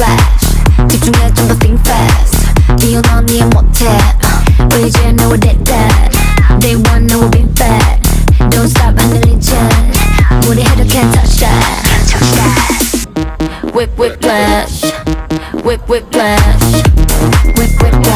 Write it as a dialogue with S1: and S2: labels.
S1: flash 집중해 좀 더 think fast 뛰어넘어 이해 못해 이제 너와 dead Day one no we'll be bad Don't stop 흔들리지 우리 해도 can't touch that Whip whip flash Whip whip flash Whip whip